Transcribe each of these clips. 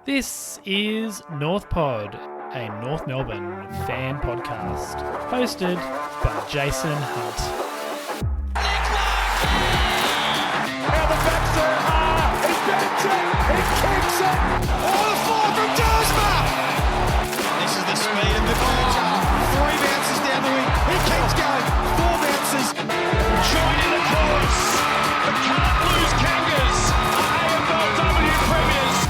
This is North Pod, a North Melbourne fan podcast, hosted by Jason Hunt. Now the backs there are. He backs it. He kicks it. Oh, the fall from Dersma. This is the speed of the culture. 3 bounces down the wing. He keeps going. 4 bounces. Joining the chorus. The Can't Lose Kangas are AFLW premiers.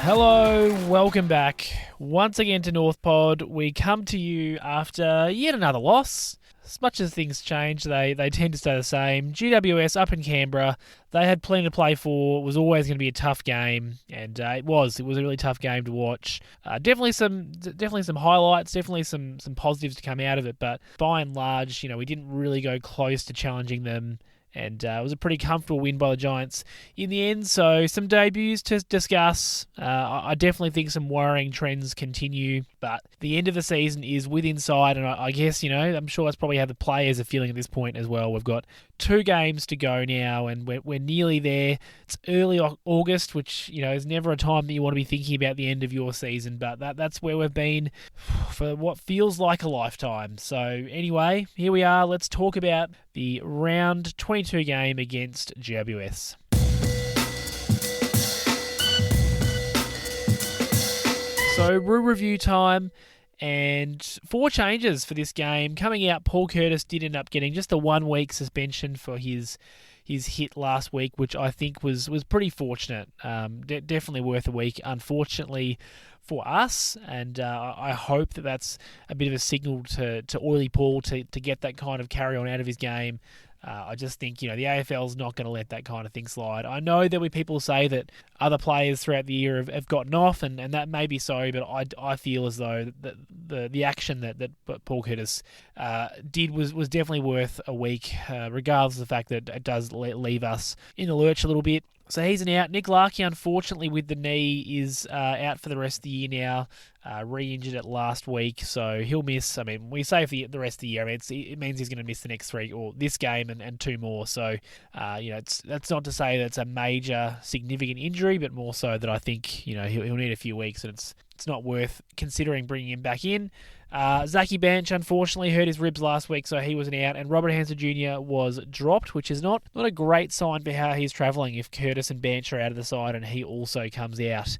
Hello, welcome back once again to North Pod. We come to you after yet another loss. As much as things change, they tend to stay the same. GWS up in Canberra, they had plenty to play for. It was always going to be a tough game, and it was a really tough game to watch. Definitely some highlights, definitely some positives to come out of it, but by and large, we didn't really go close to challenging them. And it was a pretty comfortable win by the Giants in the end. So some debuts to discuss. I definitely think some worrying trends continue. But the end of the season is within sight. And I guess, I'm sure that's probably how the players are feeling at this point as well. We've got 2 games to go now and we're nearly there. It's early August, which, is never a time that you want to be thinking about the end of your season. But that's where we've been for what feels like a lifetime. So anyway, here we are. Let's talk about the round 22 game against GWS. So, rule review time, and 4 changes for this game. Coming out, Paul Curtis did end up getting just a 1-week suspension for his hit last week, which I think was pretty fortunate. Definitely worth a week, unfortunately for us, and I hope that that's a bit of a signal to Oily Paul to get that kind of carry on out of his game. I just think, the AFL's not going to let that kind of thing slide. I know there'll be people say that other players throughout the year have gotten off, and that may be so, but I feel as though the action that Paul Curtis did was definitely worth a week, regardless of the fact that it does leave us in the lurch a little bit. So he's an out. Nick Larkey, unfortunately, with the knee, is out for the rest of the year now. Re-injured it last week, so he'll miss. We say for the rest of the year. It means he's going to miss the next 3, or this game and 2 more. So, that's not to say that it's a major, significant injury, but more so that I think he'll need a few weeks, and it's not worth considering bringing him back in. Zachy Bench, unfortunately, hurt his ribs last week, so he was an out. And Robert Hansen Jr. was dropped, which is not a great sign for how he's travelling if Curtis and Bench are out of the side and he also comes out.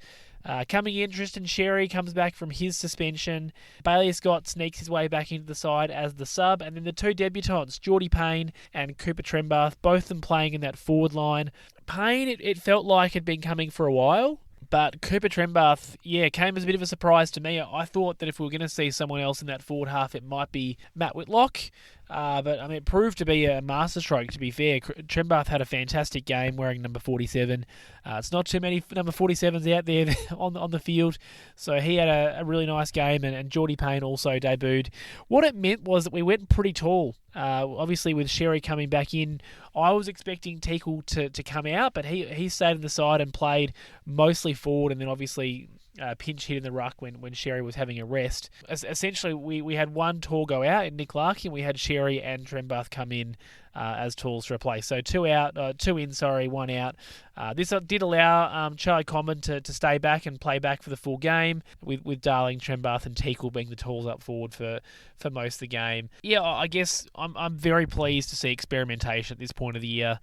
Coming in, Tristan Sherry comes back from his suspension. Bailey Scott sneaks his way back into the side as the sub. And then the 2 debutants, Geordie Payne and Cooper Trembath, both of them playing in that forward line. Payne, it felt like had been coming for a while. But Cooper Trembath, came as a bit of a surprise to me. I thought that if we were going to see someone else in that forward half, it might be Matt Whitlock. But it proved to be a masterstroke, to be fair. Trembath had a fantastic game wearing number 47. It's not too many number 47s out there on the field. So he had a really nice game, and Geordie Payne also debuted. What it meant was that we went pretty tall. Obviously, with Sherry coming back in, I was expecting Teakle to come out, but he stayed on the side and played mostly forward, and then obviously pinch hit in the ruck when Sherry was having a rest. Essentially, we had 1 tall go out in Nick Larkin. We had Sherry and Trembath come in as tools to replace. So 2 out, 2 in, 1 out. This did allow Charlie Common to stay back and play back for the full game, with Darling, Trembath and Teakle being the tools up forward for most of the game. Yeah, I guess I'm very pleased to see experimentation at this point of the year.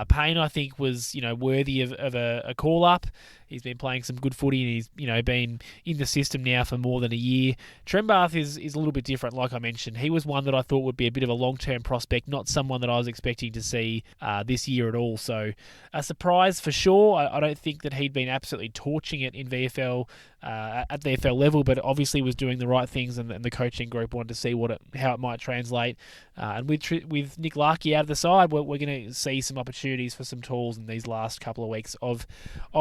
Payne, I think, was worthy of a call-up. He's been playing some good footy, and he's been in the system now for more than a year. Trembath is a little bit different, like I mentioned. He was one that I thought would be a bit of a long-term prospect, not someone that I was expecting to see this year at all. So a surprise for sure. I don't think that he'd been absolutely torching it in VFL at the VFL level, but obviously was doing the right things, and the coaching group wanted to see how it might translate. And with Nick Larkey out of the side, we're going to see some opportunities for some tools in these last couple of weeks of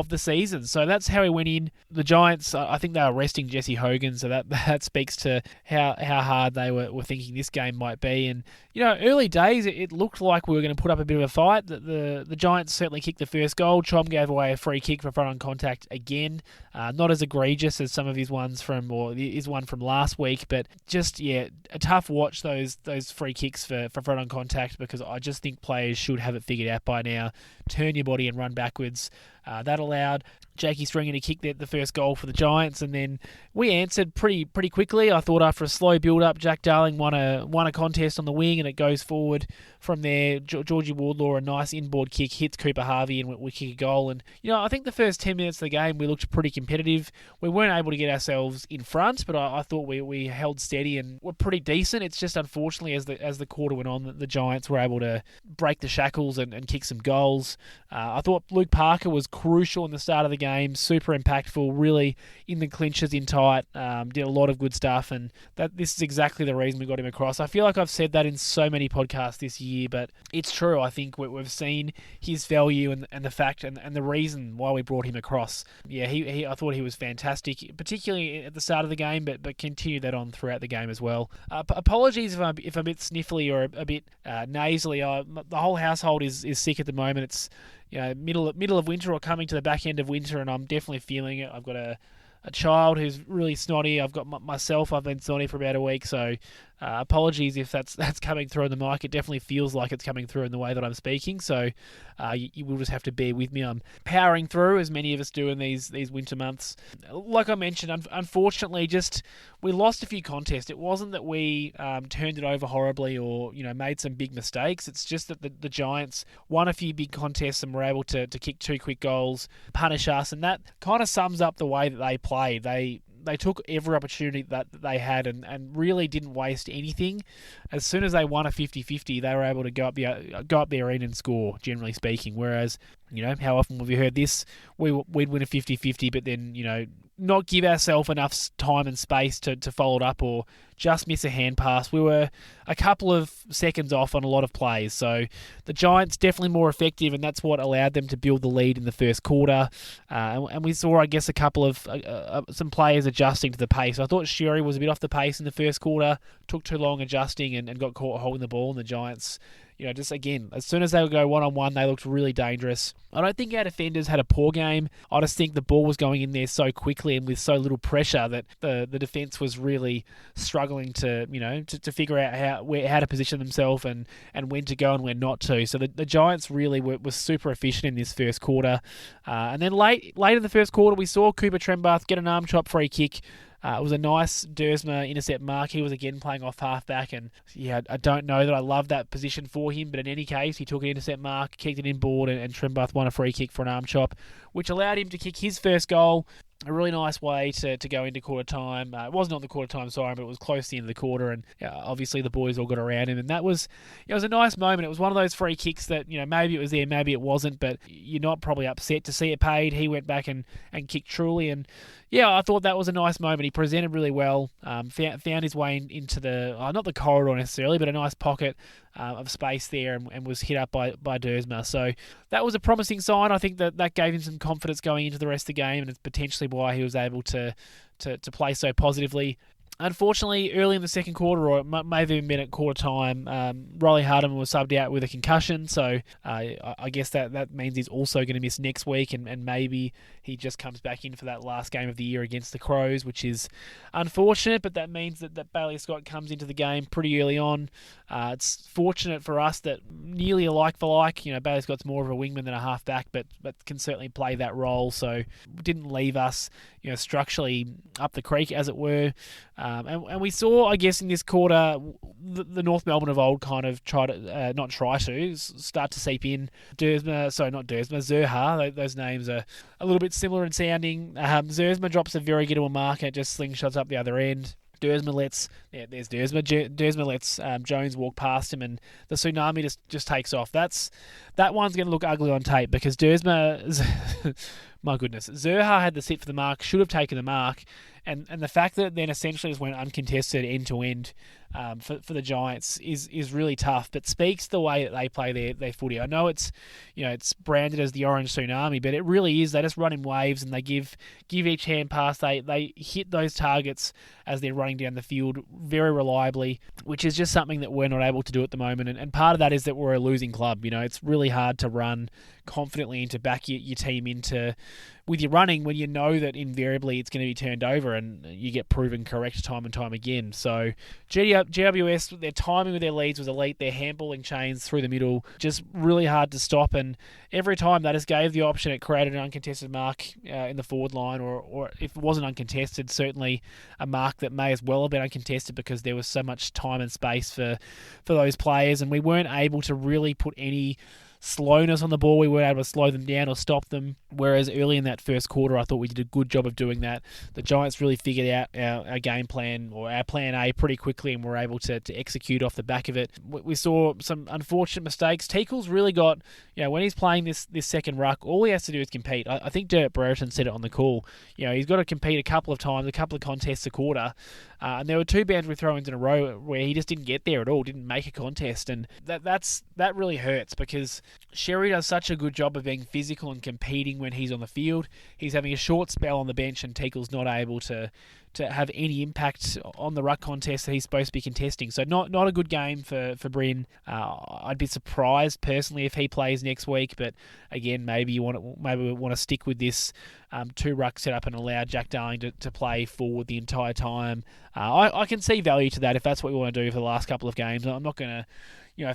the season. So that's how he went in. The Giants, I think they were resting Jesse Hogan, so that speaks to how hard they were thinking this game might be. And early days, it looked like we were going to put up a bit of a fight. The Giants certainly kicked the first goal. Chom gave away a free kick for front on contact again. Not as egregious as some of his one from last week, but just a tough watch those free kicks for front on contact, because I just think players should have it figured out by now. Turn your body and run backwards. That allowed Jakey Stringer to kick the first goal for the Giants, and then we answered pretty quickly. I thought after a slow build-up, Jack Darling won a contest on the wing, and it goes forward from there. Georgie Wardlaw, a nice inboard kick, hits Cooper Harvey, and we kick a goal. And I think the first 10 minutes of the game we looked pretty competitive. We weren't able to get ourselves in front, but I thought we held steady and were pretty decent. It's just unfortunately as the quarter went on, the Giants were able to break the shackles and kick some goals. I thought Luke Parker was crucial in the start of the game, super impactful, really in the clinches in tight, did a lot of good stuff, and this is exactly the reason we got him across. I feel like I've said that in so many podcasts this year, but it's true. I think we've seen his value and the fact and the reason why we brought him across. Yeah, I thought he was fantastic, particularly at the start of the game, but continued that on throughout the game as well. Apologies if I'm a bit sniffly or a bit nasally. The whole household is sick at the moment. It's middle of winter or coming to the back end of winter, and I'm definitely feeling it. I've got a child who's really snotty. I've got myself. I've been snotty for about a week, so apologies if that's coming through on the mic. It definitely feels like it's coming through in the way that I'm speaking, so you will just have to bear with me. I'm powering through, as many of us do in these winter months. Like I mentioned, unfortunately, just we lost a few contests. It wasn't that we turned it over horribly or made some big mistakes. It's just that the Giants won a few big contests and were able to kick 2 quick goals, punish us, and that kind of sums up the way that they played. They took every opportunity that they had and really didn't waste anything. As soon as they won a 50-50, they were able to go up the arena and score, generally speaking. Whereas, how often have you heard this? We'd win a 50-50, but then, not give ourselves enough time and space to follow it up or just miss a hand pass. We were a couple of seconds off on a lot of plays. So the Giants definitely more effective, and that's what allowed them to build the lead in the first quarter. And we saw, I guess, a couple of some players adjusting to the pace. I thought Sherry was a bit off the pace in the first quarter, took too long adjusting and got caught holding the ball, and the Giants, just again, as soon as they would go one-on-one, they looked really dangerous. I don't think our defenders had a poor game. I just think the ball was going in there so quickly and with so little pressure that the defence was really struggling to figure out how to position themselves and when to go and when not to. So the Giants really were super efficient in this first quarter. And then late in the first quarter, we saw Cooper Trembath get an arm chop free kick. It was a nice Dersma intercept mark. He was again playing off halfback, and I don't know that I love that position for him, but in any case, he took an intercept mark, kicked it inboard, and Trembath won a free kick for an arm chop, which allowed him to kick his first goal. A really nice way to go into quarter time. It wasn't on the quarter time, sorry, but it was close to the end of the quarter, and obviously the boys all got around him, and it was a nice moment. It was one of those free kicks that maybe it was there, maybe it wasn't, but you're not probably upset to see it paid. He went back and kicked truly, and I thought that was a nice moment. He presented really well, found his way into the not the corridor necessarily, but a nice pocket of space there, and was hit up by Dersma. So that was a promising sign. I think that gave him some confidence going into the rest of the game, and it's potentially why he was able to play so positively. Unfortunately, early in the second quarter, or it may have even been at quarter time, Riley Hardeman was subbed out with a concussion, so I guess that means he's also going to miss next week, and maybe he just comes back in for that last game of the year against the Crows, which is unfortunate, but that means that Bailey Scott comes into the game pretty early on. It's fortunate for us that nearly a like for like, Bailey Scott's more of a wingman than a halfback, but can certainly play that role, so didn't leave us structurally up the creek, as it were. And we saw, I guess, in this quarter, the North Melbourne of old kind of start to seep in. Zerha, those names are a little bit similar in sounding. Zersma drops a very gettable marker, just slingshots up the other end. Dersma lets Jones walk past him, and the tsunami just takes off. That one's going to look ugly on tape because Dersma, my goodness, Zerha had the sit for the mark, should have taken the mark, and the fact that it then essentially just went uncontested end to end for the Giants is really tough, but speaks to the way that they play their footy. I know it's branded as the orange tsunami, but it really is. They just run in waves and they give each hand pass. They hit those targets as they're running down the field very reliably, which is just something that we're not able to do at the moment. And part of that is that we're a losing club. It's really hard to run confidently and to back your team into with your running when you know that invariably it's going to be turned over and you get proven correct time and time again. So GWS, their timing with their leads was elite. Their handballing chains through the middle, just really hard to stop. And every time they just gave the option, it created an uncontested mark in the forward line, or if it wasn't uncontested, certainly a mark that may as well have been uncontested because there was so much time and space for those players, and we weren't able to really put any slowness on the ball. We weren't able to slow them down or stop them, whereas early in that first quarter I thought we did a good job of doing that. The Giants really figured out our game plan, or our plan A, pretty quickly, and were able to execute off the back of it. We saw some unfortunate mistakes. Teakle's really got, when he's playing this second ruck, all he has to do is compete. I think Dirk Brereton said it on the call. He's got to compete a couple of times, a couple of contests a quarter, and there were 2 boundary throw-ins in a row where he just didn't get there at all, didn't make a contest, and that really hurts because Sherry does such a good job of being physical and competing when he's on the field. He's having a short spell on the bench, and Teakle's not able to have any impact on the ruck contest that he's supposed to be contesting. So not a good game for Bryn. I'd be surprised personally if he plays next week, but again, maybe we want to stick with this 2 ruck setup and allow Jack Darling to play forward the entire time. I can see value to that if that's what we want to do for the last couple of games. I'm not going to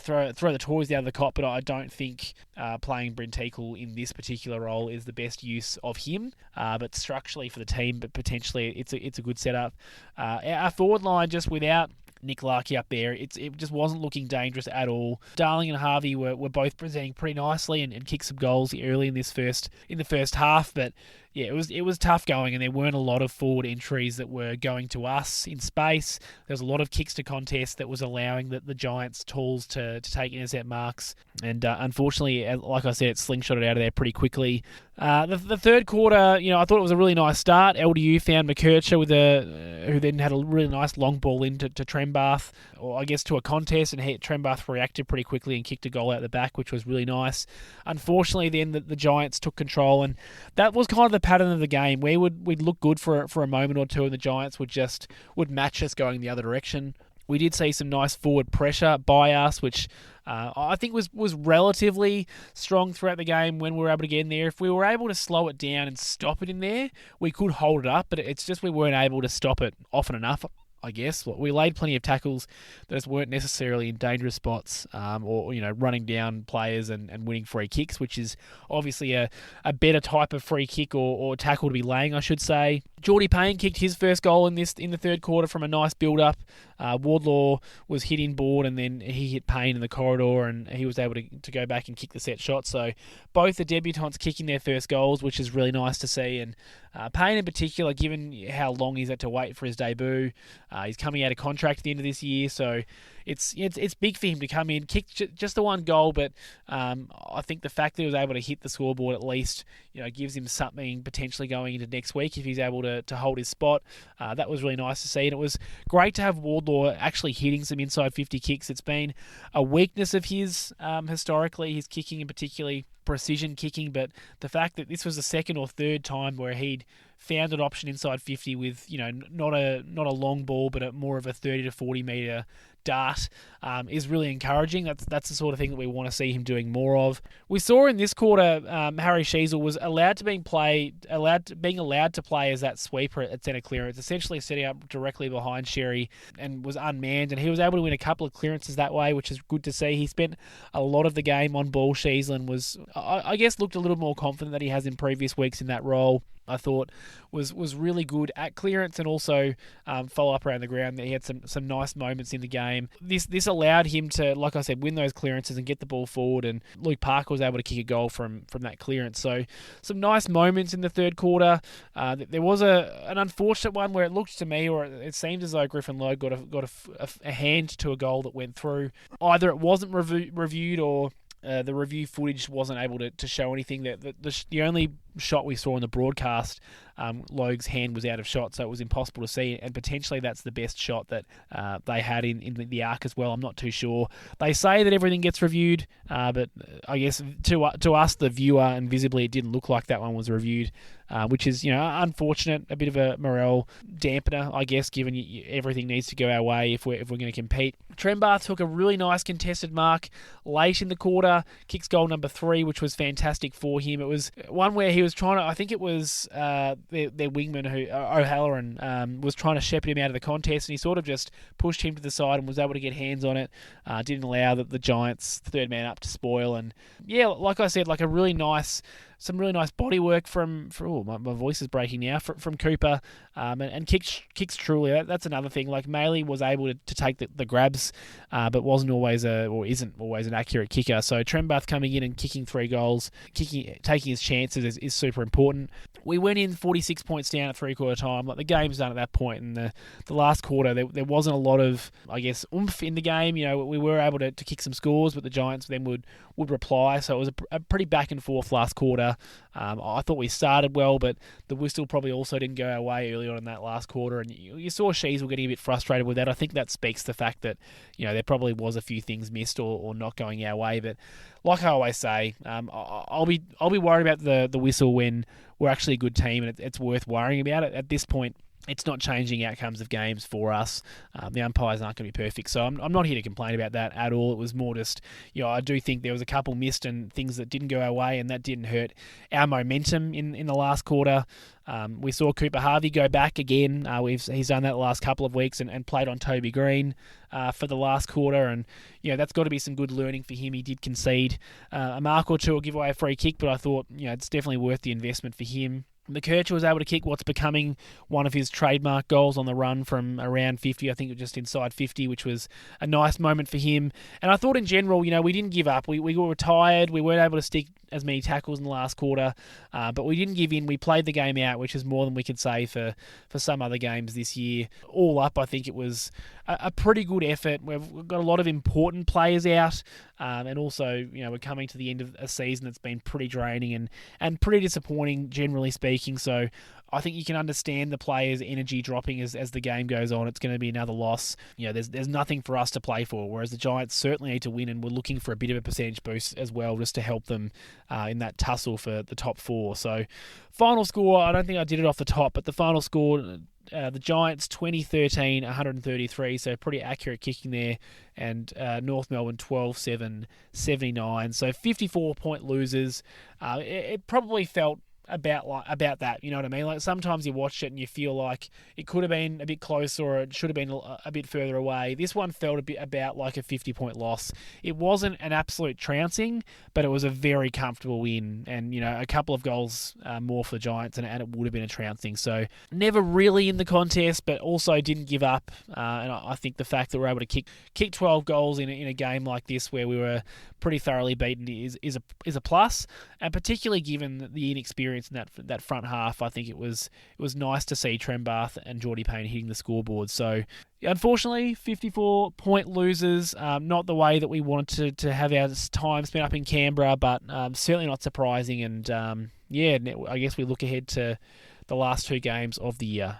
throw the toys out of the cot, but I don't think playing Bryn Teakle in this particular role is the best use of him. But structurally for the team, but potentially it's a good setup. Our forward line, just without Nick Larkey up there, it just wasn't looking dangerous at all. Darling and Harvey were both presenting pretty nicely and kicked some goals early in the first half, but yeah, it was tough going, and there weren't a lot of forward entries that were going to us in space. There was a lot of kicks to contest that was allowing the Giants tools to take intercept marks, and unfortunately, like I said, it slingshotted out of there pretty quickly. The third quarter, I thought it was a really nice start. LDU found McKercher who then had a really nice long ball into Trembath, or I guess to a contest, and Trembath reacted pretty quickly and kicked a goal out the back, which was really nice. Unfortunately, then the Giants took control, and that was kind of the pattern of the game. We'd look good for a moment or two, and the Giants would match us going the other direction. We did see some nice forward pressure by us, which I think was relatively strong throughout the game when we were able to get in there. If we were able to slow it down and stop it in there, we could hold it up, but it's just we weren't able to stop it often enough, I guess. We laid plenty of tackles that just weren't necessarily in dangerous spots, or running down players and winning free kicks, which is obviously a better type of free kick or tackle to be laying, I should say. Geordie Payne kicked his first goal in the third quarter from a nice build-up. Wardlaw was hit in board, and then he hit Payne in the corridor, and he was able to go back and kick the set shot. So both the debutants kicking their first goals, which is really nice to see. And Payne in particular, given how long he's had to wait for his debut, he's coming out of contract at the end of this year, so it's big for him to come in, kick just the one goal, but I think the fact that he was able to hit the scoreboard at least, gives him something potentially going into next week if he's able to hold his spot. That was really nice to see, and it was great to have Wardlaw actually hitting some inside 50 kicks. It's been a weakness of his historically, his kicking, and particularly precision kicking, but the fact that this was the second or third time where he'd found an option inside 50 with not a long ball, but more of a 30 to 40 metre dart is really encouraging. That's the sort of thing that we want to see him doing more of. We saw in this quarter Harry Sheasel was being allowed to play as that sweeper at centre clearance, essentially setting up directly behind Sherry, and was unmanned, and he was able to win a couple of clearances that way, which is good to see. He spent a lot of the game on ball, Sheasel, and was, I guess, looked a little more confident than he has in previous weeks in that role. I thought was really good at clearance and also follow up around the ground. He had some nice moments in the game. This allowed him to, like I said, win those clearances and get the ball forward, and Luke Parker was able to kick a goal from that clearance. So some nice moments in the third quarter. There was an unfortunate one where it looked to me, or it seemed as though Griffin Logue got a hand to a goal that went through. Either it wasn't reviewed, or the review footage wasn't able to show anything. The only shot we saw in the broadcast, Logue's hand was out of shot, so it was impossible to see, and potentially that's the best shot that they had in the arc as well. I'm not too sure. They say that everything gets reviewed, but I guess to us, the viewer, and visibly it didn't look like that one was reviewed, which is unfortunate, a bit of a morale dampener, I guess, given everything needs to go our way if we're going to compete. Trembath took a really nice contested mark late in the quarter, kicks goal number 3, which was fantastic for him. It was one where he was was trying to, I think it was their wingman, O'Halloran, was trying to shepherd him out of the contest, and he sort of just pushed him to the side and was able to get hands on it. Didn't allow the Giants' third man up to spoil. And yeah, like I said, like some really nice body work from my voice is breaking now, from Cooper, and kicks truly. That's another thing. Like Maley was able to take the grabs, but isn't always an accurate kicker. So Trembath coming in and kicking 3 goals, taking his chances is super important. We went in 46 points down at three-quarter time. Like the game's done at that point. In the last quarter, there wasn't a lot of, I guess, oomph in the game. You know, we were able to kick some scores, but the Giants then would reply. So it was a pretty back and forth last quarter. I thought we started well, but the whistle probably also didn't go our way early on in that last quarter. And you saw Sheasel getting a bit frustrated with that. I think that speaks to the fact that, you know, there probably was a few things missed or not going our way. But like I always say, I'll be worried about the whistle when we're actually a good team, and it's worth worrying about it. At this point, it's not changing outcomes of games for us. The umpires aren't going to be perfect, so I'm not here to complain about that at all. It was more just, you know, I do think there was a couple missed and things that didn't go our way, and that didn't hurt our momentum in the last quarter. We saw Cooper Harvey go back again. He's done that the last couple of weeks and played on Toby Green for the last quarter, and you know that's got to be some good learning for him. He did concede a mark or two or give away a free kick, but I thought, you know, it's definitely worth the investment for him. McKercher was able to kick what's becoming one of his trademark goals on the run from around 50, I think it was just inside 50, which was a nice moment for him. And I thought in general, you know, we didn't give up. We were tired. We weren't able to stick as many tackles in the last quarter, but we didn't give in. We played the game out, which is more than we could say for some other games this year. All up, I think it was a pretty good effort. We've got a lot of important players out, and also, you know, we're coming to the end of a season that's been pretty draining and pretty disappointing, generally speaking. So I think you can understand the players' energy dropping as the game goes on. It's going to be another loss. You know, there's nothing for us to play for, whereas the Giants certainly need to win, and we're looking for a bit of a percentage boost as well, just to help them in that tussle for the top 4. So final score, I don't think I did it off the top, but the final score, the Giants 20-13, 133, so pretty accurate kicking there, and North Melbourne 12-7, 79. So 54-point losers. It probably felt about that, you know what I mean? Like sometimes you watch it and you feel like it could have been a bit closer or it should have been a bit further away. This one felt a bit about like a 50-point loss. It wasn't an absolute trouncing, but it was a very comfortable win, and you know, a couple of goals more for the Giants, and it would have been a trouncing. So never really in the contest, but also didn't give up. And I think the fact that we're able to kick 12 goals in a game like this, where we were pretty thoroughly beaten, is a plus, and particularly given the inexperience in that front half, I think it was nice to see Trembath and Geordie Payne hitting the scoreboard. So unfortunately, 54-point losers, not the way that we wanted to have our time spent up in Canberra, but certainly not surprising. And I guess we look ahead to the last 2 games of the year.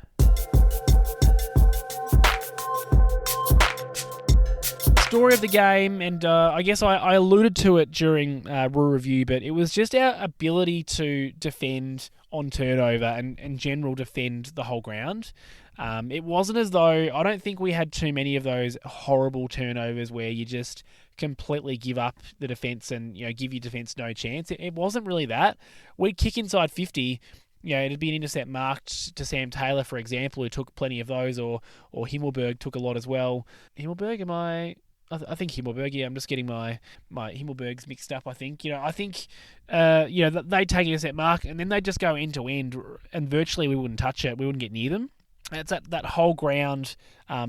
Story of the game, and I guess I alluded to it during Rule Review, but it was just our ability to defend on turnover and in general defend the whole ground. It wasn't as though, I don't think we had too many of those horrible turnovers where you just completely give up the defence and, you know, give your defence no chance. It wasn't really that. We'd kick inside 50. You know, it'd be an intercept marked to Sam Taylor, for example, who took plenty of those, or Himmelberg took a lot as well. Himmelberg, I think Himmelberg, yeah, I'm just getting my Himmelbergs mixed up, I think. You know, I think, they take an intercept mark, and then they just go end to end, and virtually we wouldn't touch it. We wouldn't get near them. It's that whole ground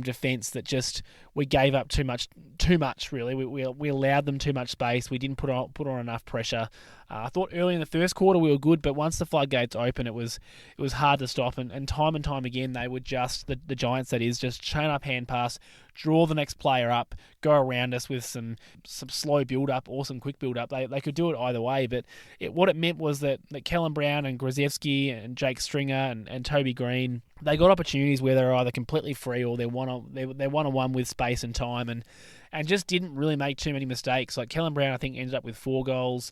defence that just we gave up too much. Really, we allowed them too much space. We didn't put on enough pressure. I thought early in the first quarter we were good, but once the floodgates open, it was hard to stop. And time again, they would just the Giants, that is, just chain up hand pass, draw the next player up, go around us with some slow build up or some quick build up. They could do it either way, but what it meant was that Kellen Brown and Grozevsky and Jake Stringer and Toby Green, they got opportunities where they're either completely free or they're one-on-one with space and time, and just didn't really make too many mistakes. Like Kellen Brown, I think, ended up with 4 goals.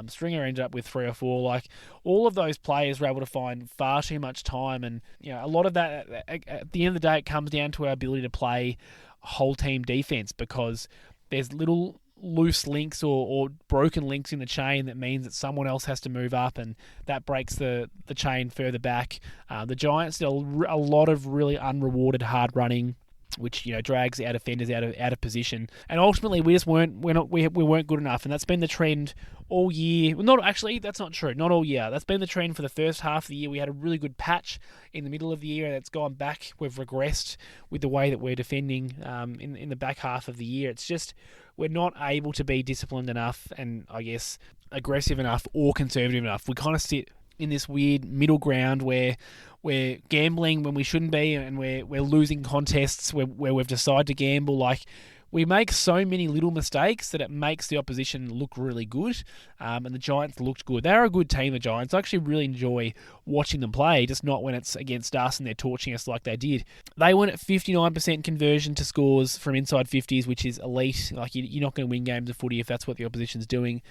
Stringer ended up with 3 or 4. Like, all of those players were able to find far too much time, and you know, a lot of that at the end of the day, it comes down to our ability to play whole team defense, because there's little loose links or broken links in the chain that means that someone else has to move up, and that breaks the chain further back. The Giants did a lot of really unrewarded hard running, which drags our defenders out of position, and ultimately we weren't good enough, and that's been the trend all year. Well, not actually, that's not true. Not all year. That's been the trend for the first half of the year. We had a really good patch in the middle of the year, and it's gone back. We've regressed with the way that we're defending in the back half of the year. It's just we're not able to be disciplined enough, and I guess aggressive enough or conservative enough. We kind of sit in this weird middle ground where we're gambling when we shouldn't be, and we're losing contests where we've decided to gamble. Like, we make so many little mistakes that it makes the opposition look really good, and the Giants looked good. They're a good team, the Giants. I actually really enjoy watching them play, just not when it's against us and they're torching us like they did. They went at 59% conversion to scores from inside 50s, which is elite. Like, you're not going to win games of footy if that's what the opposition's doing.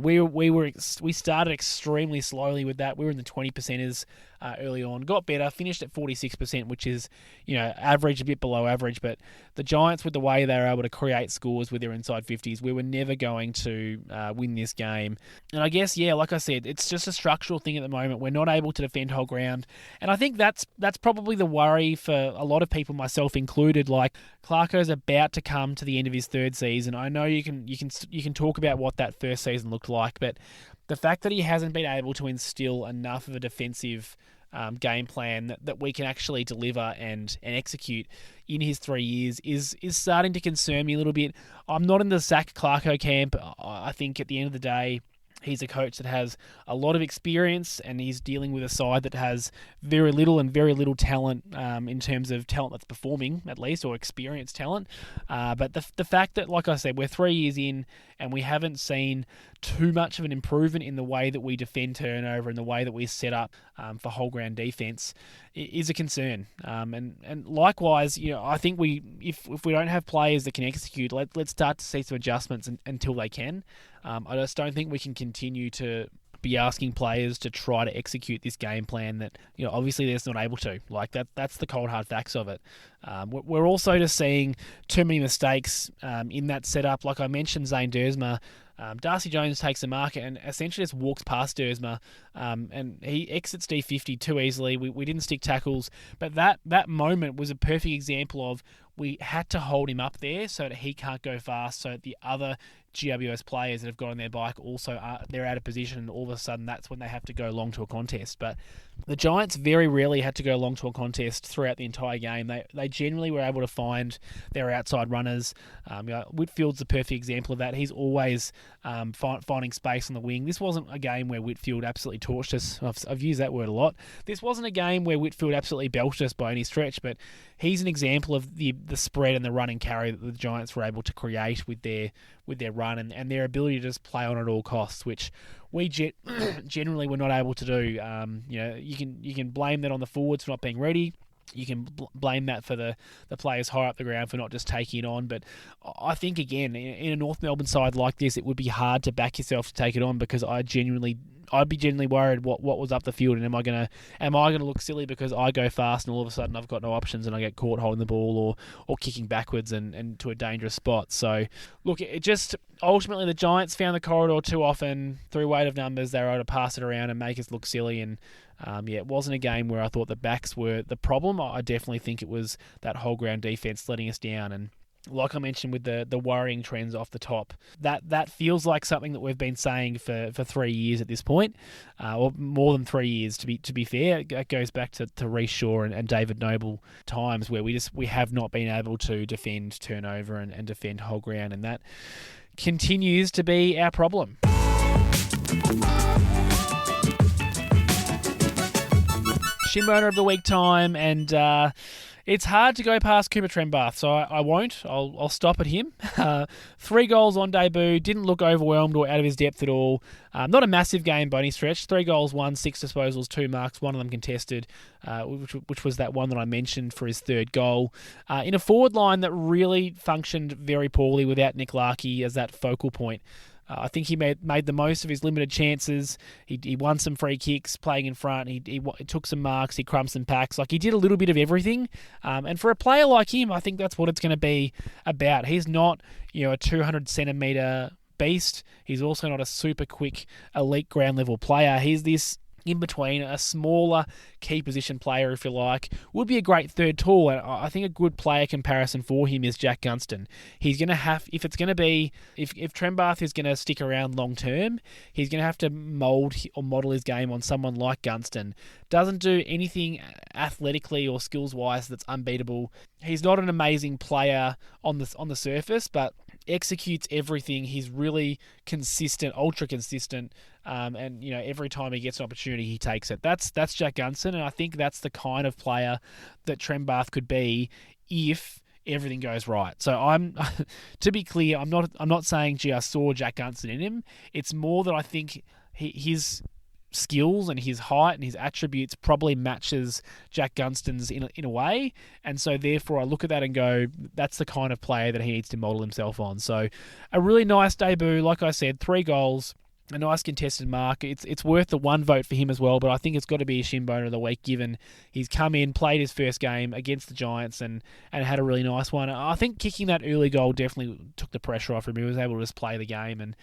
We started extremely slowly with that. We were in the 20%ers early on, got better, finished at 46%, which is average, a bit below average. But the Giants, with the way they were able to create scores with their inside 50s, we were never going to win this game. And I guess, like I said, it's just a structural thing at the moment. We're not able to defend whole ground, and I think that's probably the worry for a lot of people, myself included. Like, Clarko's about to come to the end of his third season. I know you can talk about what that first season looked like, but the fact that he hasn't been able to instill enough of a defensive game plan that we can actually deliver and execute in his 3 years is starting to concern me a little bit. I'm not in the sack Clarko camp. I think at the end of the day, he's a coach that has a lot of experience, and he's dealing with a side that has very little talent in terms of talent that's performing, at least, or experienced talent. But the fact that, like I said, we're 3 years in and we haven't seen too much of an improvement in the way that we defend turnover and the way that we set up for whole ground defence is a concern. And likewise, I think if we don't have players that can execute, let's start to see some adjustments until they can. I just don't think we can continue to be asking players to try to execute this game plan that obviously they're not able to. Like, that's the cold hard facts of it. We're also just seeing too many mistakes in that setup. Like I mentioned, Zane Dersma, Darcy Jones takes a marker and essentially just walks past Dersma, and he exits D50 too easily. We didn't stick tackles, but that moment was a perfect example of we had to hold him up there so that he can't go fast, so that the other GWS players that have got on their bike also they're out of position, and all of a sudden that's when they have to go long to a contest. But the Giants very rarely had to go long to a contest throughout the entire game. They generally were able to find their outside runners. Whitfield's the perfect example of that. He's always finding space on the wing. This wasn't a game where Whitfield absolutely torched us. I've used that word a lot. This wasn't a game where Whitfield absolutely belted us by any stretch, but he's an example of the spread and the run and carry that the Giants were able to create with their run and their ability to just play on at all costs, which we generally were not able to do. You can blame that on the forwards for not being ready. You can blame that for the players higher up the ground for not just taking it on. But I think, again, in a North Melbourne side like this, it would be hard to back yourself to take it on, because I'd be genuinely worried what was up the field, and am I gonna look silly because I go fast and all of a sudden I've got no options and I get caught holding the ball or kicking backwards and to a dangerous spot. So look, it just ultimately the Giants found the corridor too often through weight of numbers. They were able to pass it around and make us look silly, and it wasn't a game where I thought the backs were the problem. I definitely think it was that whole ground defense letting us down. And like I mentioned with the worrying trends off the top, that feels like something that we've been saying for 3 years at this point, or more than 3 years to be fair. It goes back to Reece Shaw and David Noble times where we have not been able to defend turnover and defend whole ground, and that continues to be our problem. Shinboner of the week time, and it's hard to go past Cooper Trembath, so I won't. I'll stop at him. 3 goals on debut, didn't look overwhelmed or out of his depth at all. Not a massive game by any stretch. 3 goals, 1, 6 disposals, 2 marks, one of them contested, which was that one that I mentioned for his 3rd goal. In a forward line that really functioned very poorly without Nick Larkey as that focal point. I think he made the most of his limited chances. He won some free kicks playing in front. He took some marks. He crumped some packs. Like, he did a little bit of everything. And for a player like him, I think that's what it's going to be about. He's not, a 200 centimetre beast. He's also not a super quick elite ground level player. He's this in between, a smaller key position player, if you like. Would be a great third tall, and I think a good player comparison for him is Jack Gunston. He's going to have, if Trembath is going to stick around long term, he's going to have to mould or model his game on someone like Gunston. Doesn't do anything athletically or skills-wise that's unbeatable. He's not an amazing player on the surface, but executes everything. He's really consistent, ultra consistent, and every time he gets an opportunity, he takes it. That's Jack Gunston, and I think that's the kind of player that Trembath could be if everything goes right. So I'm, to be clear, I'm not saying, gee, I saw Jack Gunston in him. It's more that I think his skills and his height and his attributes probably matches Jack Gunston's in a way, and so therefore I look at that and go, that's the kind of player that he needs to model himself on. So a really nice debut, like I said, 3 goals, a nice contested mark. It's worth the 1 vote for him as well, but I think it's got to be a Shinboner of the week, given he's come in, played his first game against the Giants and had a really nice one. I think kicking that early goal definitely took the pressure off him. He was able to just play the game, and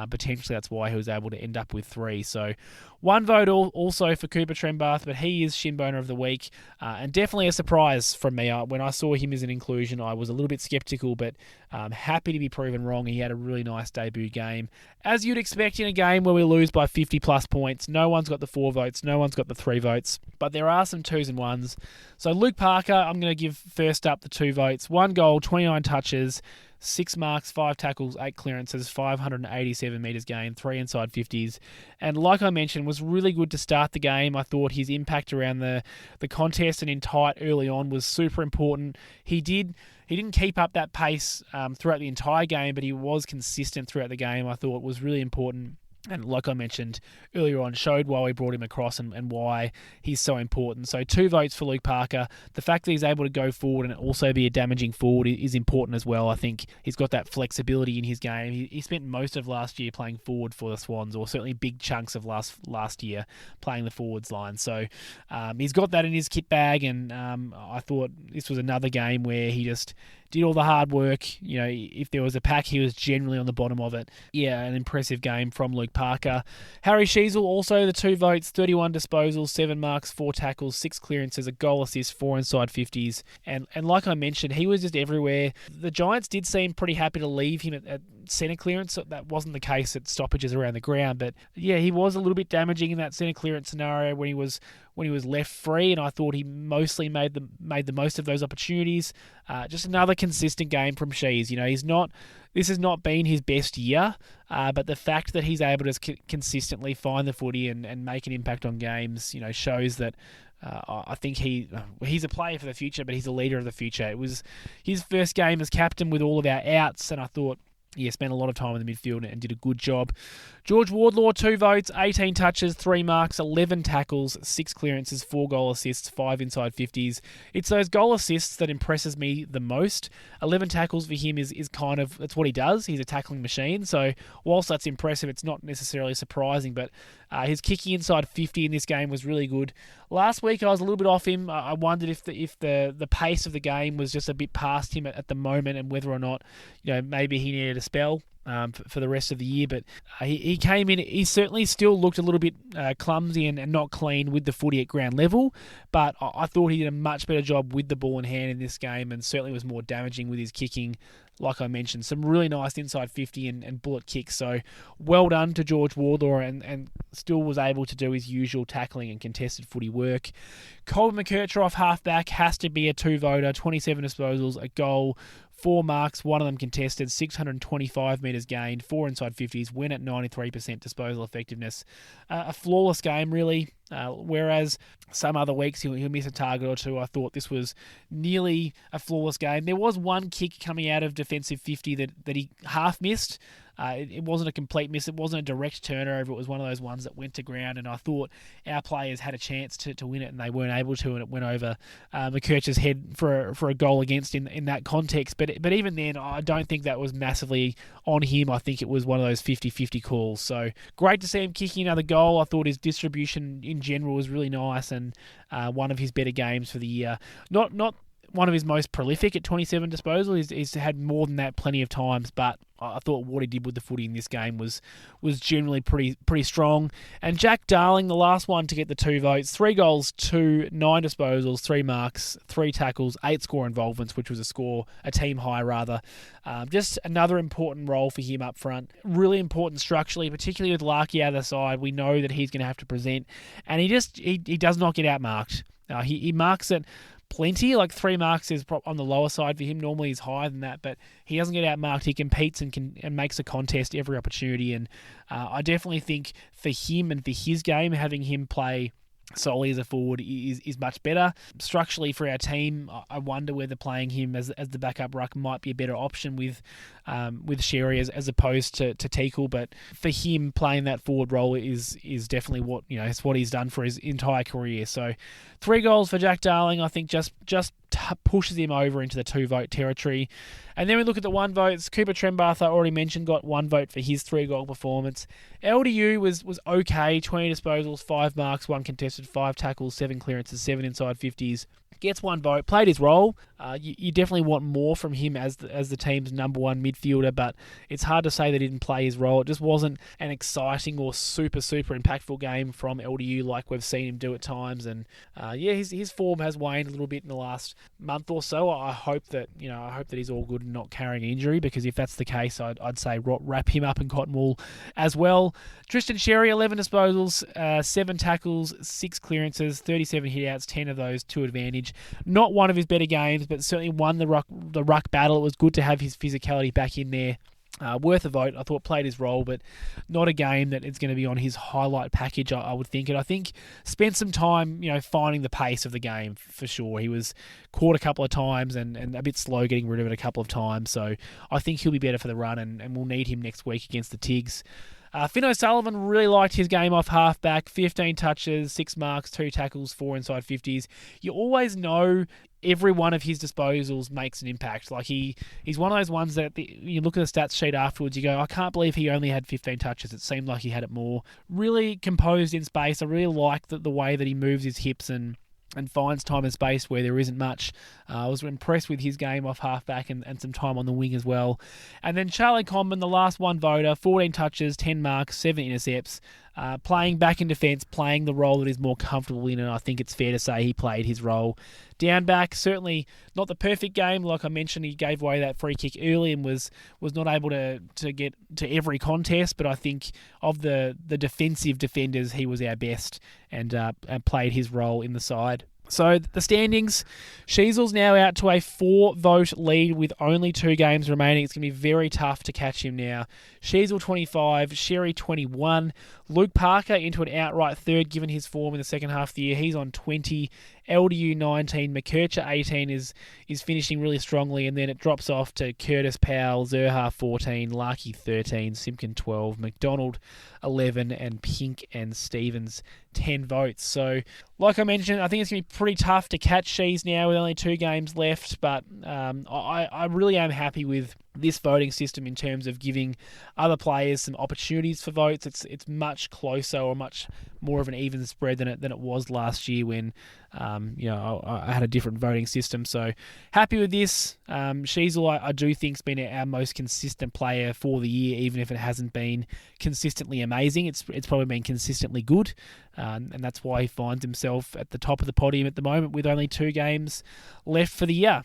potentially that's why he was able to end up with 3. So 1 vote also for Cooper Trembath, but he is Shinboner of the week, and definitely a surprise from me. When I saw him as an inclusion, I was a little bit sceptical, but happy to be proven wrong. He had a really nice debut game. As you'd expect in a game where we lose by 50 plus points, no one's got the 4 votes, no one's got the 3 votes, but there are some 2s and 1s. So Luke Parker, I'm going to give first up the 2 votes. 1 goal, 29 touches, 6 marks, 5 tackles, 8 clearances, 587 metres gained, 3 inside 50s. And like I mentioned, was really good to start the game. I thought his impact around the contest and in tight early on was super important. He didn't keep up that pace throughout the entire game, but he was consistent throughout the game. I thought was really important. And like I mentioned earlier on, showed why we brought him across and why he's so important. So 2 votes for Luke Parker. The fact that he's able to go forward and also be a damaging forward is important as well. I think he's got that flexibility in his game. He spent most of last year playing forward for the Swans, or certainly big chunks of last year playing the forwards line. So he's got that in his kit bag, and I thought this was another game where he just did all the hard work. If there was a pack, he was generally on the bottom of it. Yeah, an impressive game from Luke Parker. Harry Sheasel, also the 2 votes, 31 disposals, 7 marks, 4 tackles, 6 clearances, a goal assist, 4 inside 50s. And like I mentioned, he was just everywhere. The Giants did seem pretty happy to leave him at centre clearance. That wasn't the case at stoppages around the ground, but yeah, he was a little bit damaging in that centre clearance scenario when he was left free, and I thought he mostly made the most of those opportunities. Just another consistent game from Shees. This has not been his best year, but the fact that he's able to consistently find the footy and make an impact on games, shows that I think he's a player for the future, but he's a leader of the future. It was his first game as captain with all of our outs, and I thought, spent a lot of time in the midfield and did a good job. George Wardlaw, 2 votes, 18 touches, 3 marks, 11 tackles, 6 clearances, 4 goal assists, 5 inside 50s. It's those goal assists that impresses me the most. 11 tackles for him is kind of, that's what he does. He's a tackling machine. So whilst that's impressive, it's not necessarily surprising, but his kicking inside 50 in this game was really good. Last week I was a little bit off him. I wondered if the pace of the game was just a bit past him at the moment, and whether or not maybe he needed a spell for the rest of the year. But he came in. He certainly still looked a little bit clumsy and not clean with the footy at ground level, but I thought he did a much better job with the ball in hand in this game, and certainly was more damaging with his kicking. Like I mentioned, some really nice inside 50 and bullet kicks. So well done to George Wardlaw, and still was able to do his usual tackling and contested footy work. Colin McKercher, halfback, has to be a 2-voter, 27 disposals, a goal, 4 marks, 1 of them contested, 625 metres gained, 4 inside 50s, win at 93% disposal effectiveness. A flawless game, really. Whereas some other weeks he'll miss a target or 2, I thought this was nearly a flawless game. There was one kick coming out of defensive 50 that he half missed. It wasn't a complete miss. It wasn't a direct turnover. It was one of those ones that went to ground, and I thought our players had a chance to win it, and they weren't able to, and it went over McKercher's head for a goal against in that context. But even then, I don't think that was massively on him. I think it was one of those 50-50 calls. So great to see him kicking another goal. I thought his distribution in general was really nice, and one of his better games for the year. Not one of his most prolific at 27 disposals. He's had more than that plenty of times, but I thought what he did with the footy in this game was generally pretty strong. And Jack Darling, the last one to get the 2 votes, 3 goals, 9 disposals, 3 marks, 3 tackles, 8 score involvements, which was a team high rather. Just another important role for him up front. Really important structurally, particularly with Larky out of the side. We know that he's going to have to present, and he does not get outmarked. He marks it plenty, like 3 marks is on the lower side for him. Normally he's higher than that, but he doesn't get outmarked. He competes and makes a contest every opportunity, and I definitely think for him and for his game, having him play solely as a forward is much better. Structurally for our team, I wonder whether playing him as the backup ruck might be a better option with Sherry as opposed to Teakle, but for him playing that forward role is definitely what it's what he's done for his entire career. So 3 goals for Jack Darling, I think just pushes him over into the 2 vote territory. And then we look at the 1 votes. Cooper Trembath, I already mentioned, got 1 vote for his 3 goal performance. LDU was okay, 20 disposals, 5 marks, 1 contested, 5 tackles, 7 clearances, 7 inside 50s. Gets 1 vote, played his role. You definitely want more from him as the team's number 1 midfielder, but it's hard to say that he didn't play his role. It just wasn't an exciting or super impactful game from LDU like we've seen him do at times. And his form has waned a little bit in the last month or so. I hope that he's all good and not carrying an injury, because if that's the case, I'd say wrap him up in cotton wool as well. Tristan Sherry, 11 disposals, 7 tackles, 6 clearances, 37 hitouts, 10 of those to advantage. Not one of his better games, but certainly won the ruck battle. It was good to have his physicality back in there. Worth a vote. I thought played his role, but not a game that is going to be on his highlight package, I would think. And I think spent some time, finding the pace of the game for sure. He was caught a couple of times and a bit slow getting rid of it a couple of times. So I think he'll be better for the run, and we'll need him next week against the Tigs. Finn O'Sullivan, really liked his game off halfback. 15 touches, 6 marks, 2 tackles, 4 inside 50s. You always know every one of his disposals makes an impact. Like he's one of those ones that you look at the stats sheet afterwards, you go, I can't believe he only had 15 touches. It seemed like he had it more. Really composed in space. I really like the way that he moves his hips and finds time and space where there isn't much. I was impressed with his game off halfback and some time on the wing as well. And then Charlie Comben, the last 1 voter, 14 touches, 10 marks, 7 intercepts, playing back in defence, playing the role that he's more comfortable in, and I think it's fair to say he played his role. Down back, certainly not the perfect game. Like I mentioned, he gave away that free kick early and was not able to get to every contest, but I think of the defensive defenders, he was our best and played his role in the side. So the standings, Sheasel's now out to a 4-vote lead with only 2 games remaining. It's going to be very tough to catch him now. Sheasel 25, Sherry 21, Luke Parker into an outright third given his form in the second half of the year. He's on 20, LDU 19, McKercher 18 is finishing really strongly, and then it drops off to Curtis Powell, Zerha 14, Larky 13, Simpkin 12, McDonald 11, and Pink and Stevens 10 votes. So, like I mentioned, I think it's going to be pretty tough to catch Shees now with only 2 games left, but I really am happy with this voting system in terms of giving other players some opportunities for votes. It's much closer or much more of an even spread than it was last year when I had a different voting system. So happy with this. Sheasel, I do think, has been our most consistent player for the year, even if it hasn't been consistently amazing. It's probably been consistently good, and that's why he finds himself at the top of the podium at the moment with only 2 games left for the year.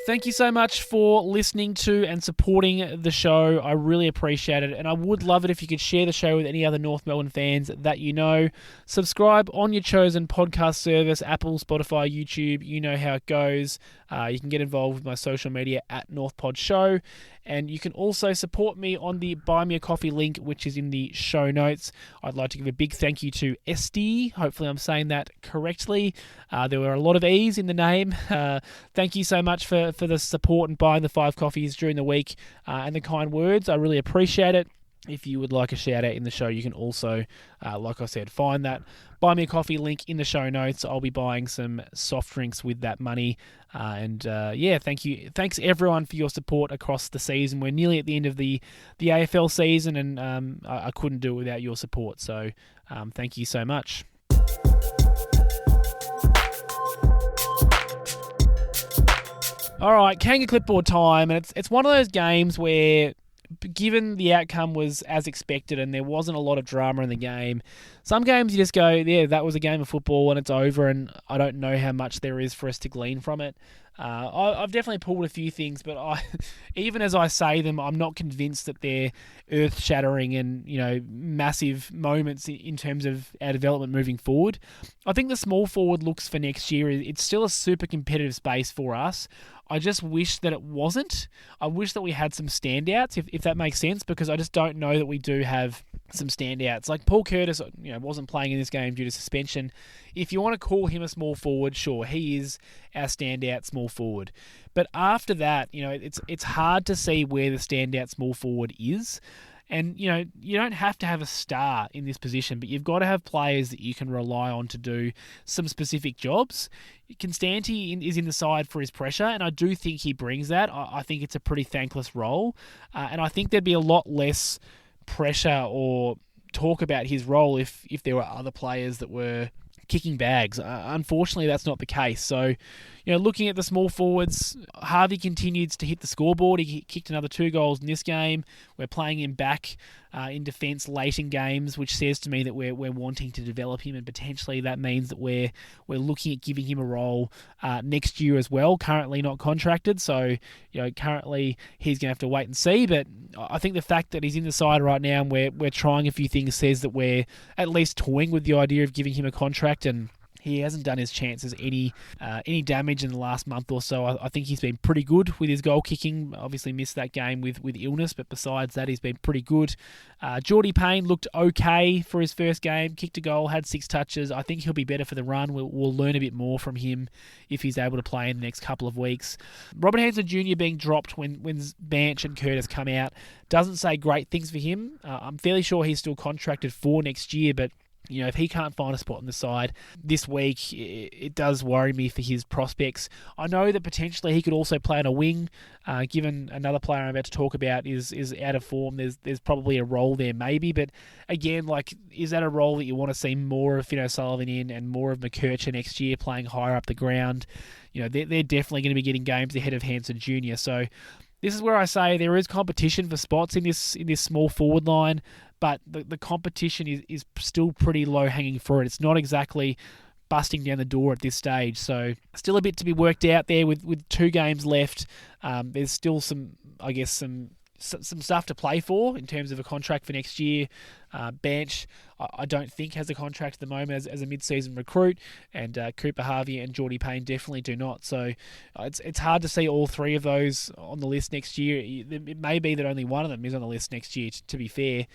Thank you so much for listening to and supporting the show. I really appreciate it, and I would love it if you could share the show with any other North Melbourne fans that you know. Subscribe on your chosen podcast service, Apple, Spotify, YouTube. You know how it goes. You can get involved with my social media at NorthPod Show. And you can also support me on the Buy Me a Coffee link, which is in the show notes. I'd like to give a big thank you to Esty. Hopefully I'm saying that correctly. There were a lot of E's in the name. Thank you so much for the support and buying the 5 coffees during the week and the kind words. I really appreciate it. If you would like a shout out in the show, you can also, like I said, find that Buy Me a Coffee link in the show notes. I'll be buying some soft drinks with that money. Thank you. Thanks everyone for your support across the season. We're nearly at the end of the AFL season, and I couldn't do it without your support. So thank you so much. All right, Kanga clipboard time, and it's one of those games where, given the outcome was as expected and there wasn't a lot of drama in the game, some games you just go, yeah, that was a game of football and it's over, and I don't know how much there is for us to glean from it. I've definitely pulled a few things, but even as I say them, I'm not convinced that they're earth-shattering and massive moments in terms of our development moving forward. I think the small forward looks for next year, it's still a super competitive space for us. I just wish that it wasn't. I wish that we had some standouts, if that makes sense, because I just don't know that we do have some standouts. Like Paul Curtis, wasn't playing in this game due to suspension. If you want to call him a small forward, sure, he is our standout small forward. But after that, it's hard to see where the standout small forward is. And, you don't have to have a star in this position, but you've got to have players that you can rely on to do some specific jobs. Constanti is in the side for his pressure, and I do think he brings that. I think it's a pretty thankless role, and I think there'd be a lot less pressure or talk about his role if there were other players that were kicking bags. Unfortunately, that's not the case. So, looking at the small forwards, Harvey continues to hit the scoreboard. He kicked another 2 goals in this game. We're playing him back in defence late in games, which says to me that we're wanting to develop him, and potentially that means that we're looking at giving him a role next year as well. Currently not contracted, so currently he's going to have to wait and see. But I think the fact that he's in the side right now and we're trying a few things says that we're at least toying with the idea of giving him a contract, and he hasn't done his chances any damage in the last month or so. I think he's been pretty good with his goal kicking. Obviously missed that game with illness, but besides that, he's been pretty good. Geordie Payne looked okay for his first game. Kicked a goal, had 6 touches. I think he'll be better for the run. We'll learn a bit more from him if he's able to play in the next couple of weeks. Robert Hansen Jr. being dropped when Banch and Curtis come out doesn't say great things for him. I'm fairly sure he's still contracted for next year, but if he can't find a spot on the side this week, it does worry me for his prospects. I know that potentially he could also play on a wing. Given another player I'm about to talk about is out of form, there's probably a role there maybe. But again, is that a role that you want to see more of Finn O'Sullivan in and more of McKercher next year playing higher up the ground? They're definitely going to be getting games ahead of Hansen Jr. So this is where I say there is competition for spots in this small forward line, but the competition is still pretty low-hanging fruit. It's not exactly busting down the door at this stage, so still a bit to be worked out there with 2 games left. There's still some stuff to play for in terms of a contract for next year. Banch, I don't think has a contract at the moment as a mid-season recruit, and Cooper Harvey and Geordie Payne definitely do not. So it's hard to see all 3 of those on the list next year. It may be that only one of them is on the list next year, to be fair,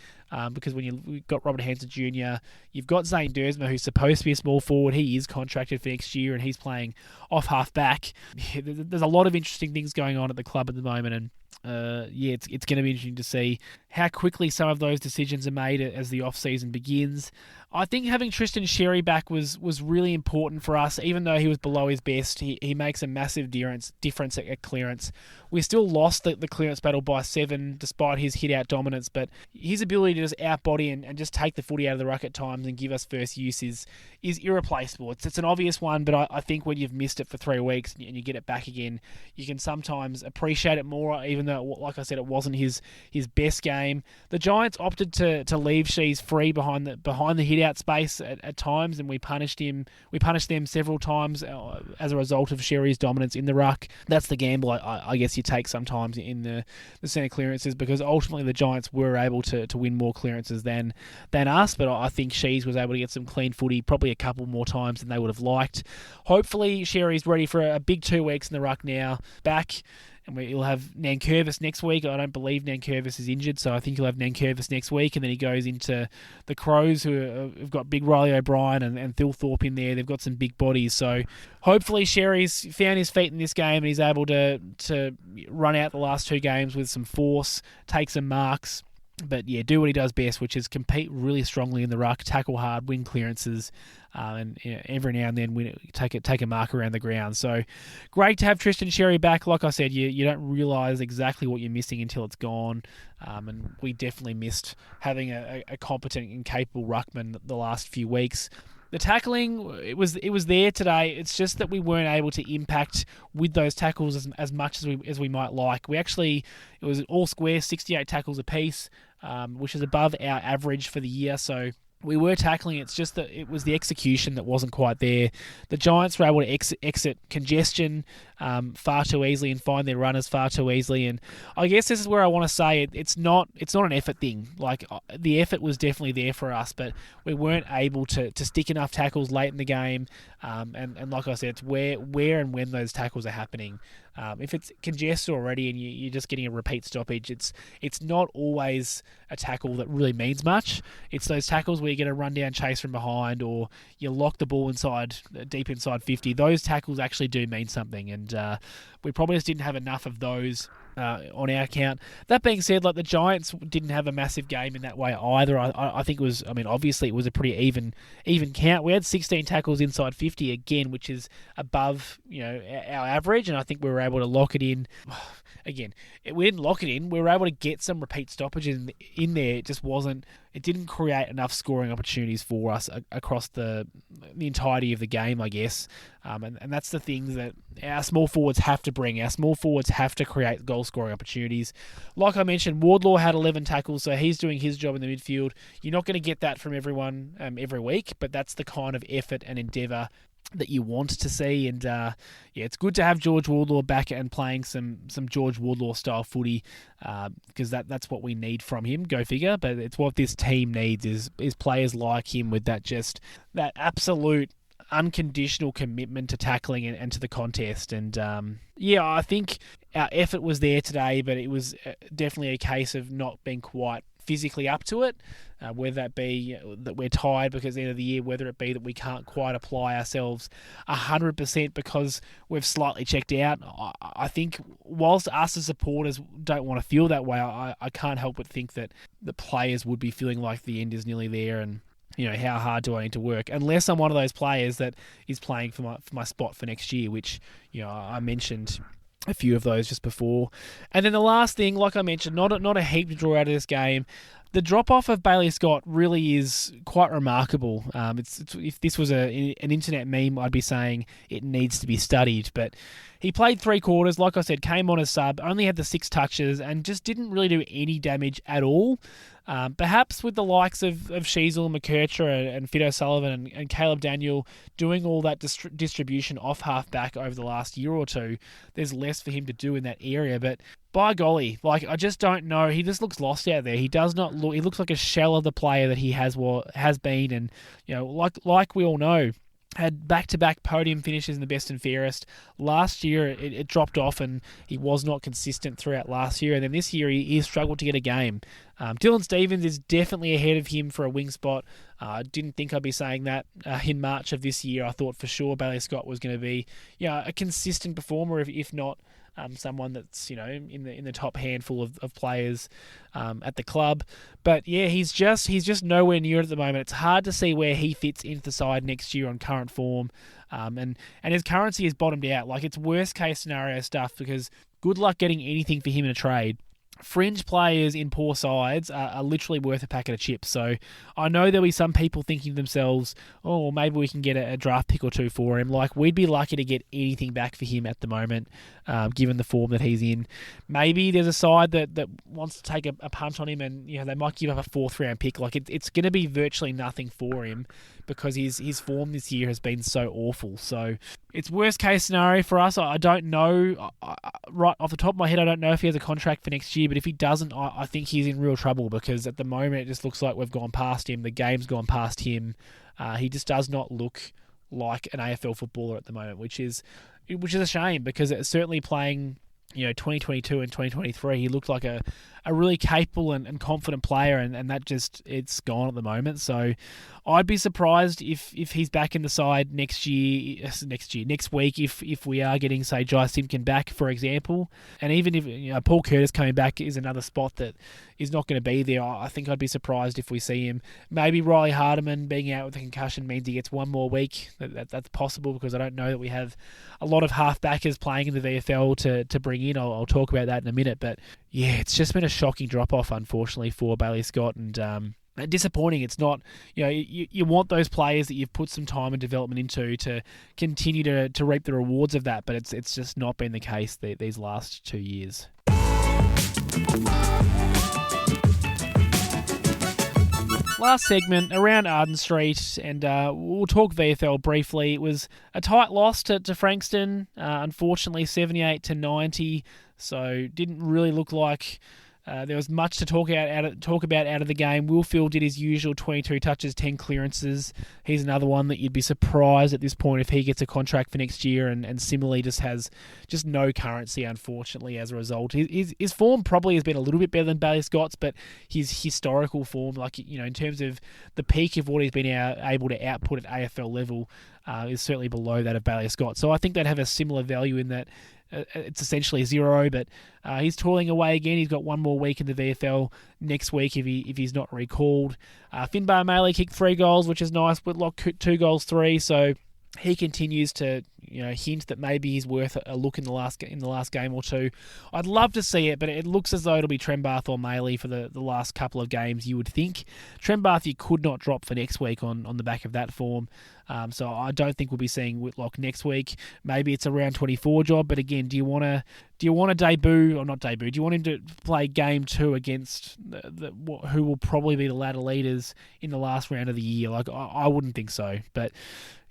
because when you've got Robert Hansen Jr., you've got Zane Dersma, who's supposed to be a small forward. He is contracted for next year, and he's playing off half-back. There's a lot of interesting things going on at the club at the moment, and it's going to be interesting to see how quickly some of those decisions are made as the off-season begins. I think having Tristan Xerri back was really important for us. Even though he was below his best, he makes a massive difference at clearance. We still lost the clearance battle by 7 despite his hit-out dominance, but his ability to just outbody and just take the footy out of the ruck at times and give us first use is irreplaceable. It's an obvious one, but I think when you've missed it for 3 weeks and you get it back again, you can sometimes appreciate it more, even though, like I said, it wasn't his best game. The Giants opted to leave Shees free behind the hit-out space at times, and we punished them several times as a result of Sherry's dominance in the ruck. That's the gamble I guess you take sometimes in the centre clearances, because ultimately the Giants were able to win more clearances than us, but I think Shees was able to get some clean footy probably a couple more times than they would have liked. Hopefully Sherry's ready for a big 2 weeks in the ruck now, back and he'll have Nankervis next week. I don't believe Nankervis is injured, so I think he'll have Nankervis next week, and then he goes into the Crows, who have got big Riley O'Brien and Thilthorpe in there. They've got some big bodies, so hopefully Sherry's found his feet in this game and he's able to run out the last two games with some force, take some marks, but yeah, do what he does best, which is compete really strongly in the ruck, tackle hard, win clearances, and every now and then take a mark around the ground. So great to have Tristan Sherry back. Like I said, you don't realise exactly what you're missing until it's gone, and we definitely missed having a competent and capable ruckman the last few weeks. The tackling, it was there today. It's just that we weren't able to impact with those tackles as much as we might like. It was all square, 68 tackles apiece, which is above our average for the year. So we were tackling. It's just that it was the execution that wasn't quite there. The Giants were able to exit congestion far too easily and find their runners far too easily. And I guess this is where I want to say it's not an effort thing. Like, the effort was definitely there for us, but we weren't able to stick enough tackles late in the game. And like I said, it's where and when those tackles are happening. If it's congested already and you're just getting a repeat stoppage, it's not always a tackle that really means much. It's those tackles where you get a run down chase from behind, or you lock the ball deep inside 50. Those tackles actually do mean something, and we probably just didn't have enough of those on our count. That being said, like, the Giants didn't have a massive game in that way either. I think it was, obviously it was a pretty even count. We had 16 tackles inside 50 again, which is above our average, and I think we were able to lock it in. Again, we didn't lock it in. We were able to get some repeat stoppages in there. It didn't create enough scoring opportunities for us across the entirety of the game, I guess. And that's the things that our small forwards have to bring. Our small forwards have to create goal-scoring opportunities. Like I mentioned, Wardlaw had 11 tackles, so he's doing his job in the midfield. You're not going to get that from everyone every week, but that's the kind of effort and endeavour that you want to see. And it's good to have George Wardlaw back and playing some George Wardlaw style footy, because that's what we need from him. Go figure. But it's what this team needs is players like him with that absolute unconditional commitment to tackling and to the contest. And I think our effort was there today, but it was definitely a case of not being quite physically up to it, whether that be that we're tired because at the end of the year, whether it be that we can't quite apply ourselves 100% because we've slightly checked out. I think whilst us as supporters don't want to feel that way, I can't help but think that the players would be feeling like the end is nearly there, and how hard do I need to work? Unless I'm one of those players that is playing for my spot for next year, which I mentioned a few of those just before. And then the last thing, like I mentioned, not a heap to draw out of this game. The drop-off of Bailey Scott really is quite remarkable. If this was an internet meme, I'd be saying it needs to be studied. But he played 3 quarters, like I said, came on as sub, only had the 6 touches, and just didn't really do any damage at all. Perhaps with the likes of Sheasel, McKercher and Fido Sullivan and Caleb Daniel doing all that distribution off half-back over the last year or two, there's less for him to do in that area. But by golly, I just don't know. He just looks lost out there. He does not look. He looks like a shell of the player that he has been, and like we all know, had back-to-back podium finishes in the best and fairest. Last year, it dropped off, and he was not consistent throughout last year. And then this year, he struggled to get a game. Dylan Stephens is definitely ahead of him for a wing spot. Didn't think I'd be saying that in March of this year. I thought for sure Bailey Scott was going to be a consistent performer, if not someone that's in the top handful of players at the club. But yeah, he's just nowhere near it at the moment. It's hard to see where he fits into the side next year on current form, and his currency is bottomed out. Like, it's worst case scenario stuff, because good luck getting anything for him in a trade. Fringe players in poor sides are literally worth a packet of chips. So I know there'll be some people thinking to themselves, oh, maybe we can get a draft pick or two for him. Like, we'd be lucky to get anything back for him at the moment, given the form that he's in. Maybe there's a side that wants to take a punt on him, and they might give up a 4th round pick. Like, it's going to be virtually nothing for him, because his form this year has been so awful. So it's worst case scenario for us. I don't know. Right off the top of my head, I don't know if he has a contract for next year, but if he doesn't, I think he's in real trouble, because at the moment it just looks like we've gone past him. The game's gone past him. He just does not look like an AFL footballer at the moment, which is a shame, because it's certainly playing 2022 and 2023, he looked like a really capable and confident player, and that just, it's gone at the moment. So I'd be surprised if he's back in the side next week, if we are getting, say, Jai Simpkin back, for example. And even if Paul Curtis coming back is another spot that is not going to be there, I think I'd be surprised if we see him. Maybe Riley Hardiman being out with a concussion means he gets one more week. That's possible, because I don't know that we have a lot of half-backers playing in the VFL to bring in. I'll talk about that in a minute. But yeah, it's just been a shocking drop-off, unfortunately, for Bailey Scott, and disappointing. It's not, you want those players that you've put some time and development into to continue to reap the rewards of that, but it's just not been the case these last 2 years. Last segment around Arden Street, and we'll talk VFL briefly. It was a tight loss to Frankston, unfortunately 78-90, so didn't really look like there was much to talk about out of the game. Will Field did his usual 22 touches, 10 clearances. He's another one that you'd be surprised at this point if he gets a contract for next year, and similarly just has just no currency, unfortunately, as a result. His form probably has been a little bit better than Bailey Scott's, but his historical form, in terms of the peak of what he's been able to output at AFL level, is certainly below that of Bailey Scott. So I think they'd have a similar value in that it's essentially 0, but he's toiling away again. He's got one more week in the VFL next week if he's not recalled. Finbar Maley kicked 3 goals, which is nice. Whitlock 2 goals, 3. So he continues to hint that maybe he's worth a look in the last game or two. I'd love to see it, but it looks as though it'll be Trembath or Maley for the last couple of games, you would think. Trembath you could not drop for next week on the back of that form. So I don't think we'll be seeing Whitlock next week. Maybe it's a round 24 job, but again, do you want to debut or not debut? Do you want him to play game 2 against who will probably be the ladder leaders in the last round of the year? I wouldn't think so. But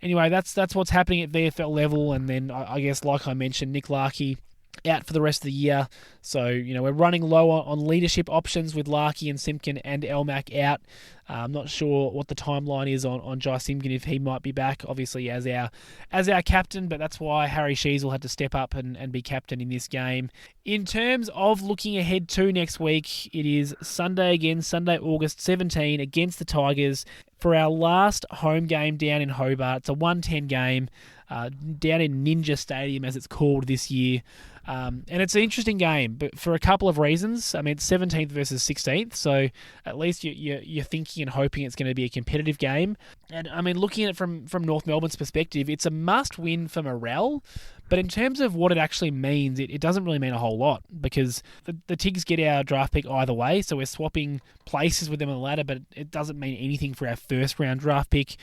anyway, that's what's happening at VFL level, and then I guess, like I mentioned, Nick Larkey out for the rest of the year. So, we're running low on leadership options with Larkey and Simpkin and Elmac out. I'm not sure what the timeline is on Jai Simpkin, if he might be back, obviously, as our captain, but that's why Harry Sheasel had to step up and be captain in this game. In terms of looking ahead to next week, it is Sunday again, Sunday, August 17, against the Tigers for our last home game down in Hobart. It's a 1:10 game down in Ninja Stadium, as it's called this year. And it's an interesting game, but for a couple of reasons. I mean, it's 17th versus 16th, so at least you're thinking and hoping it's going to be a competitive game. And I mean, looking at it from North Melbourne's perspective, it's a must-win for morale. But in terms of what it actually means, it doesn't really mean a whole lot, because the Tigs get our draft pick either way, so we're swapping places with them on the ladder, but it doesn't mean anything for our first round draft pick.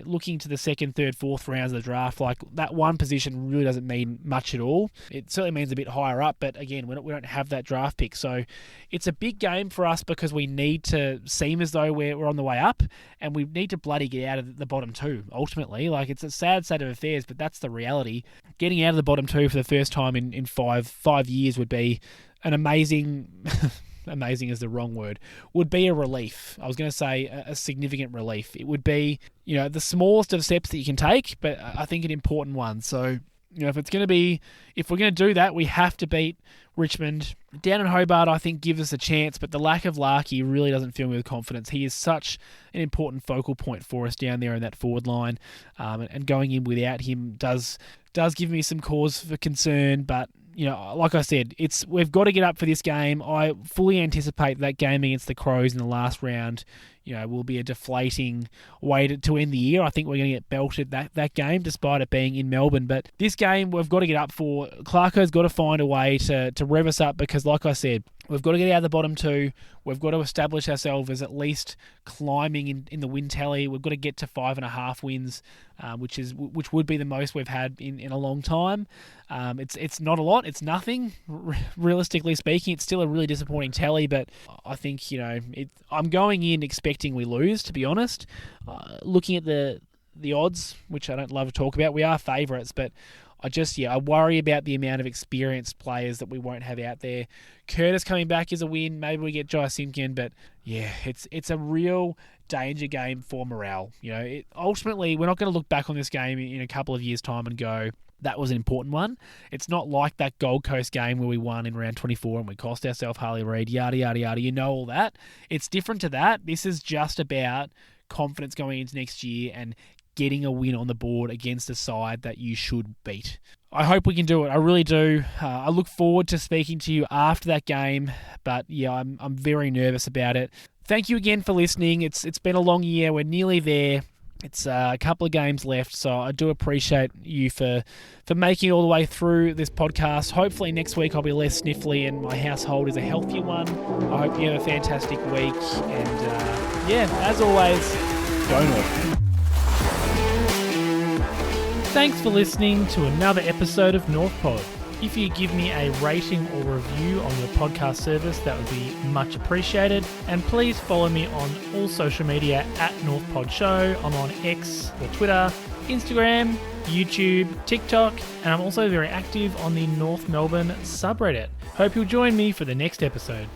Looking to the second, third, fourth rounds of the draft, like that one position really doesn't mean much at all. It certainly means a bit higher up, but again, we don't have that draft pick. So it's a big game for us because we need to seem as though we're on the way up, and we need to bloody get out of the bottom 2, ultimately. Like, it's a sad state of affairs, but that's the reality. Getting out of the bottom 2 for the first time in five years would be an amazing... amazing is the wrong word, would be a relief. I was going to say a significant relief. It would be, the smallest of steps that you can take, but I think an important one. So, if we're going to do that, we have to beat Richmond. Down in Hobart, I think, gives us a chance, but the lack of Larkey really doesn't fill me with confidence. He is such an important focal point for us down there in that forward line, and going in without him does give me some cause for concern, but like I said, we've got to get up for this game. I fully anticipate that game against the Crows in the last round, will be a deflating way to end the year. I think we're going to get belted that game, despite it being in Melbourne. But this game, we've got to get up for. Clarko's got to find a way to rev us up, because, like I said, we've got to get out of the bottom 2. We've got to establish ourselves as at least climbing in the win tally. We've got to get to 5.5 wins, which would be the most we've had in a long time. It's not a lot. It's nothing. Realistically speaking, it's still a really disappointing tally. But I think I'm going in expecting we lose. To be honest, looking at the odds, which I don't love to talk about, we are favourites, but I worry about the amount of experienced players that we won't have out there. Curtis coming back is a win. Maybe we get Jai Simpkin, but yeah, it's a real danger game for morale. Ultimately, we're not going to look back on this game in a couple of years' time and go, That was an important one. It's not like that Gold Coast game where we won in round 24 and we cost ourselves Harley Reid, yada, yada, yada. You know all that. It's different to that. This is just about confidence going into next year and getting a win on the board against a side that you should beat. I hope we can do it. I really do. I look forward to speaking to you after that game, but yeah, I'm very nervous about it. Thank you again for listening. It's been a long year. We're nearly there. It's a couple of games left, so I do appreciate you for making it all the way through this podcast. Hopefully next week I'll be less sniffly and my household is a healthier one. I hope you have a fantastic week, and yeah, as always, go North. Thanks for listening to another episode of North Pod. If you give me a rating or review on your podcast service, that would be much appreciated. And please follow me on all social media at North Pod Show. I'm on X or Twitter, Instagram, YouTube, TikTok, and I'm also very active on the North Melbourne subreddit. Hope you'll join me for the next episode.